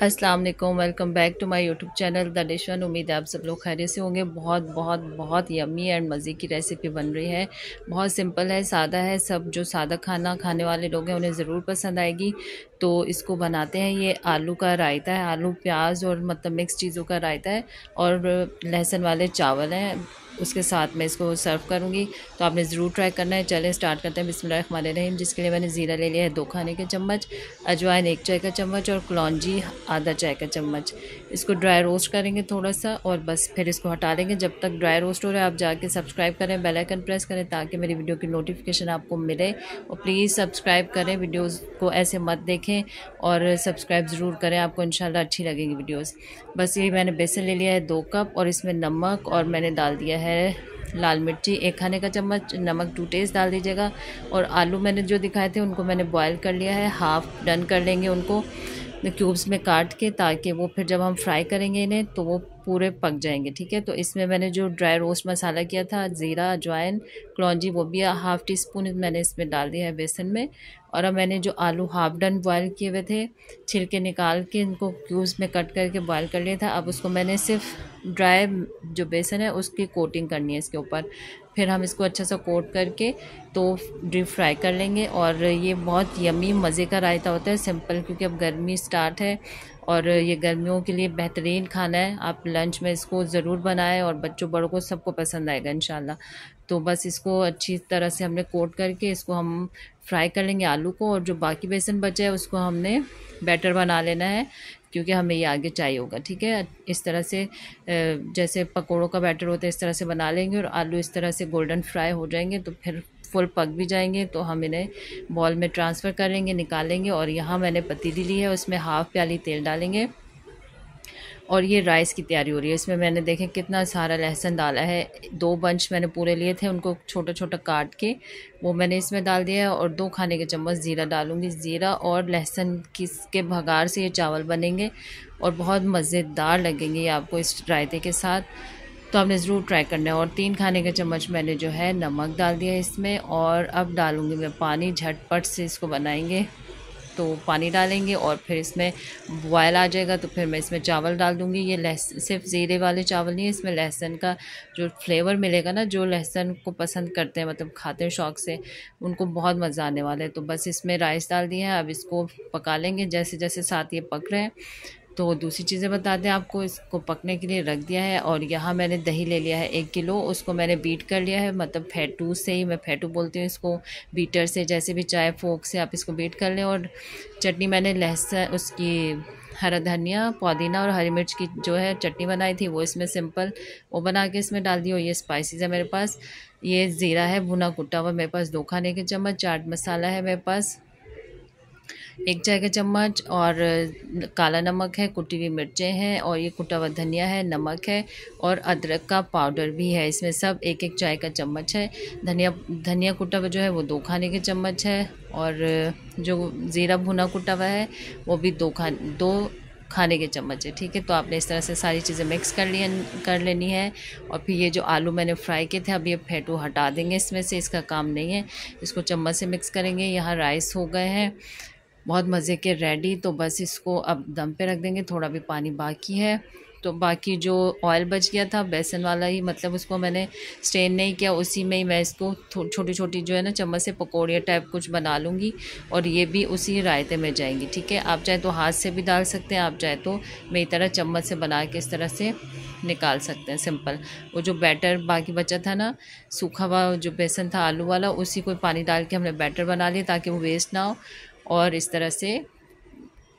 अस्सलाम वालेकुम, welcome back to my YouTube channel the dish one. उम्मीद है आप सब लोग खैरियत से होंगे। बहुत बहुत बहुत यम्मी एंड मज़े की रेसिपी बन रही है। बहुत सिंपल है, सादा है। सब जो सादा खाना खाने वाले लोग हैं उन्हें ज़रूर पसंद आएगी। तो इसको बनाते हैं। ये आलू का रायता है, आलू प्याज और मतलब मिक्स चीज़ों का रायता है और लहसुन वाले चावल हैं। उसके साथ मैं इसको सर्व करूँगी, तो आपने ज़रूर ट्राई करना है। चलें स्टार्ट करते हैं। बिस्मिल्लाहिर्रहमानिर्रहीम। जिसके लिए मैंने ज़ीरा ले लिया है 2 खाने के चम्मच, अजवाइन 1 चाय का चम्मच और कलौंजी आधा चाय का चम्मच। इसको ड्राई रोस्ट करेंगे थोड़ा सा और बस फिर इसको हटा देंगे। जब तक ड्राई रोस्ट हो रहा है आप जाके सब्सक्राइब करें, बेल आइकन प्रेस करें ताकि मेरी वीडियो की नोटिफिकेशन आपको मिले। और प्लीज़ सब्सक्राइब करें, वीडियोस को ऐसे मत देखें और सब्सक्राइब ज़रूर करें, आपको इंशाल्लाह अच्छी लगेगी वीडियोस। बस यही मैंने बेसन ले लिया है 2 कप और इसमें नमक और मैंने डाल दिया है लाल मिर्ची 1 खाने का चम्मच, नमक टू टेस्ट डाल दीजिएगा। और आलू मैंने जो दिखाए थे उनको मैंने बॉयल कर लिया है, हाफ़ डन कर लेंगे उनको क्यूब्स में काट के, ताकि वो फिर जब हम फ्राई करेंगे इन्हें तो वो पूरे पक जाएंगे। ठीक है, तो इसमें मैंने जो ड्राई रोस्ट मसाला किया था, ज़ीरा अजवाइन कलौंजी, वो भी हाफ़ टी स्पून मैंने इसमें डाल दिया है बेसन में। और अब मैंने जो आलू हाफ डन बॉयल किए हुए थे, छिलके निकाल के इनको क्यूब्स में कट करके बॉयल कर लिया था। अब उसको मैंने सिर्फ ड्राई जो बेसन है उसकी कोटिंग करनी है इसके ऊपर। फिर हम इसको अच्छा सा कोट करके तो डीप फ्राई कर लेंगे। और ये बहुत यमी मज़े का रायता होता है, सिंपल, क्योंकि अब गर्मी स्टार्ट है और ये गर्मियों के लिए बेहतरीन खाना है। आप लंच में इसको ज़रूर बनाएं और बच्चों बड़ों को सबको पसंद आएगा इंशाल्लाह। तो बस इसको अच्छी तरह से हमने कोट करके इसको हम फ्राई कर लेंगे आलू को। और जो बाकी बेसन बचा है उसको हमने बैटर बना लेना है, क्योंकि हमें ये आगे चाहिए होगा। ठीक है, इस तरह से जैसे पकोड़ों का बैटर होता है इस तरह से बना लेंगे और आलू इस तरह से गोल्डन फ्राई हो जाएंगे तो फिर फुल पक भी जाएंगे तो हम इन्हें बॉल में ट्रांसफ़र कर लेंगे, निकालेंगे। और यहाँ मैंने पतीली ली है, उसमें हाफ़ प्याली तेल डालेंगे और ये राइस की तैयारी हो रही है। इसमें मैंने देखें कितना सारा लहसुन डाला है, 2 बंच मैंने पूरे लिए थे, उनको छोटा छोटा काट के वो मैंने इसमें डाल दिया है। और 2 खाने के चम्मच ज़ीरा डालूँगी। ज़ीरा और लहसुन के भगार से ये चावल बनेंगे और बहुत मज़ेदार लगेंगे ये आपको इस रायते के साथ। तो आपने ज़रूर ट्राई करना है। और 3 खाने के चम्मच मैंने जो है नमक डाल दिया है इसमें। और अब डालूँगी मैं पानी, झटपट से इसको बनाएंगे। तो पानी डालेंगे और फिर इसमें बॉयल आ जाएगा तो फिर मैं इसमें चावल डाल दूँगी। ये सिर्फ ज़ीरे वाले चावल नहीं है, इसमें लहसुन का जो फ्लेवर मिलेगा ना, जो लहसुन को पसंद करते हैं, मतलब खाते हैं शौक़ से, उनको बहुत मज़ा आने वाला है। तो बस इसमें राइस डाल दिए हैं, अब इसको पका लेंगे जैसे जैसे साथ ये पक रहे हैं। तो दूसरी चीज़ें बताते हैं आपको, इसको पकने के लिए रख दिया है। और यहाँ मैंने दही ले लिया है 1 किलो, उसको मैंने बीट कर लिया है, मतलब फेटू से ही, मैं फेटू बोलती हूँ इसको, बीटर से, जैसे भी चाहे फोक से आप इसको बीट कर लें। और चटनी मैंने लहसुन, उसकी हरा धनिया, पुदीना और हरी मिर्च की जो है चटनी बनाई थी वो इसमें सिंपल वो बना के इसमें डाल दी। और ये स्पाइसेस है मेरे पास, ये ज़ीरा है भुना कुटा हुआ मेरे पास 2 खाने के चम्मच, चाट मसाला है मेरे पास 1 चाय का चम्मच, और काला नमक है, कुटी हुई मिर्चें हैं, और ये कुटा हुआ धनिया है, नमक है और अदरक का पाउडर भी है इसमें, सब 1-1 चाय का चम्मच है। धनिया कुटा हुआ जो है वो 2 खाने के चम्मच है। और जो ज़ीरा भुना कुटा हुआ है वो भी 2 खाने के चम्मच है। ठीक है, तो आपने इस तरह से सारी चीज़ें मिक्स कर लेनी है। और फिर ये जो आलू मैंने फ्राई किए थे, अब ये फेटू हटा देंगे इसमें से, इसका काम नहीं है, इसको चम्मच से मिक्स करेंगे। यहाँ राइस हो गए हैं बहुत मज़े के रेडी। तो बस इसको अब दम पे रख देंगे, थोड़ा भी पानी बाकी है। तो बाकी जो ऑयल बच गया था बेसन वाला ही, मतलब उसको मैंने स्टेन नहीं किया, उसी में ही मैं इसको छोटी छोटी जो है ना चम्मच से पकौड़ियाँ टाइप कुछ बना लूँगी और ये भी उसी रायते में जाएंगी। ठीक है, आप चाहे तो हाथ से भी डाल सकते हैं, आप चाहे तो मेरी तरह चम्मच से बना के इस तरह से निकाल सकते हैं सिंपल। वो जो बैटर बाकी बचा था ना, सूखा हुआ जो बेसन था आलू वाला, उसी को पानी डाल के हमने बैटर बना लिया ताकि वो वेस्ट ना हो। और इस तरह से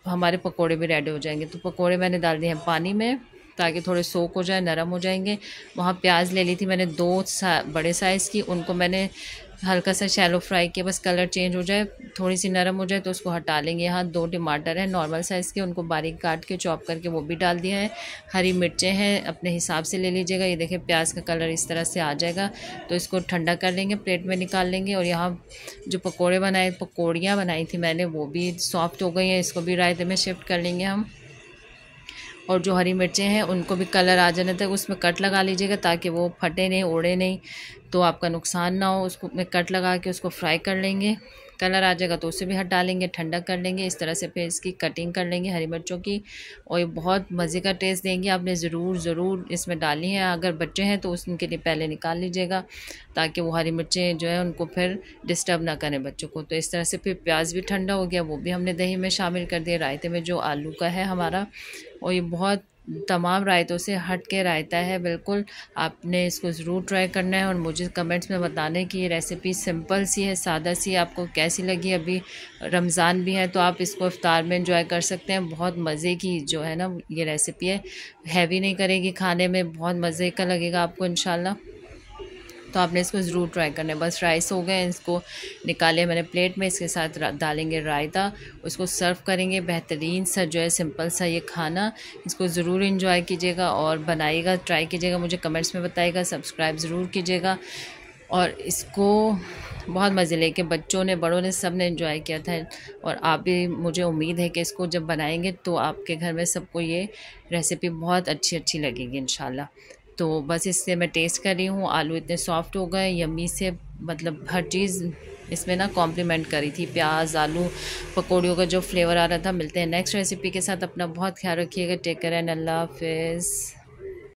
हमारे पकोड़े भी रेडी हो जाएंगे। तो पकोड़े मैंने डाल दिए हैं पानी में ताकि थोड़े सोक हो जाए, नरम हो जाएंगे। वहाँ प्याज ले ली थी मैंने 2 बड़े साइज़ की, उनको मैंने हल्का सा शैलो फ्राई किया, बस कलर चेंज हो जाए, थोड़ी सी नरम हो जाए तो उसको हटा लेंगे। यहाँ 2 टमाटर हैं नॉर्मल साइज़ के, उनको बारीक काट के चॉप करके वो भी डाल दिया है। हरी मिर्चें हैं, अपने हिसाब से ले लीजिएगा। ये देखें प्याज का कलर इस तरह से आ जाएगा तो इसको ठंडा कर लेंगे, प्लेट में निकाल लेंगे। और यहाँ जो पकौड़ियाँ बनाई थी मैंने, वो भी सॉफ्ट हो गई हैं, इसको भी रायते में शिफ्ट कर लेंगे हम। और जो हरी मिर्चें हैं उनको भी कलर आ जाने तक उसमें कट लगा लीजिएगा ताकि वो फटे नहीं, उड़े नहीं, तो आपका नुकसान ना हो। उसको में कट लगा के उसको फ्राई कर लेंगे। कलर आ जाएगा तो उसे भी हटा लेंगे, ठंडा कर लेंगे। इस तरह से फिर इसकी कटिंग कर लेंगे हरी मिर्चों की, और ये बहुत मज़े का टेस्ट देंगी। आपने ज़रूर इसमें डाली हैं। अगर बच्चे हैं तो उनके लिए पहले निकाल लीजिएगा, ताकि वो हरी मिर्चें जो है उनको फिर डिस्टर्ब ना करें बच्चों को। तो इस तरह से फिर प्याज भी ठंडा हो गया, वो भी हमने दही में शामिल कर दिया, रायते में जो आलू का है हमारा। और ये बहुत तमाम रायतों से हट के रायता है बिल्कुल। आपने इसको ज़रूर ट्राई करना है और मुझे कमेंट्स में बताने की ये रेसिपी सिंपल सी है, सादा सी है, आपको कैसी लगी। अभी रमज़ान भी है तो आप इसको इफ्तार में एंजॉय कर सकते हैं। बहुत मज़े की जो है ना ये रेसिपी है, हैवी नहीं करेगी खाने में, बहुत मज़े का लगेगा आपको इंशाल्लाह। तो आपने इसको ज़रूर ट्राई करना है। बस राइस हो गए, इसको निकाले मैंने प्लेट में, इसके साथ डालेंगे रायता, उसको सर्व करेंगे। बेहतरीन सा जो है सिंपल सा ये खाना, इसको ज़रूर इंजॉय कीजिएगा और बनाइएगा, ट्राई कीजिएगा, मुझे कमेंट्स में बताइएगा, सब्सक्राइब ज़रूर कीजिएगा। और इसको बहुत मज़े लेके बच्चों ने, बड़ों ने, सब ने एंजॉय किया था। और आप भी, मुझे उम्मीद है कि इसको जब बनाएंगे तो आपके घर में सबको ये रेसिपी बहुत अच्छी लगेगी इंशाल्लाह। तो बस इससे मैं टेस्ट कर रही हूँ। आलू इतने सॉफ्ट हो गए, यम्मी से, मतलब हर चीज़ इसमें ना कॉम्प्लीमेंट करी थी। प्याज, आलू, पकौड़ियों का जो फ्लेवर आ रहा था। मिलते हैं नेक्स्ट रेसिपी के साथ। अपना बहुत ख्याल रखिएगा। टेक केयर एंड अल्लाह हाफिज़।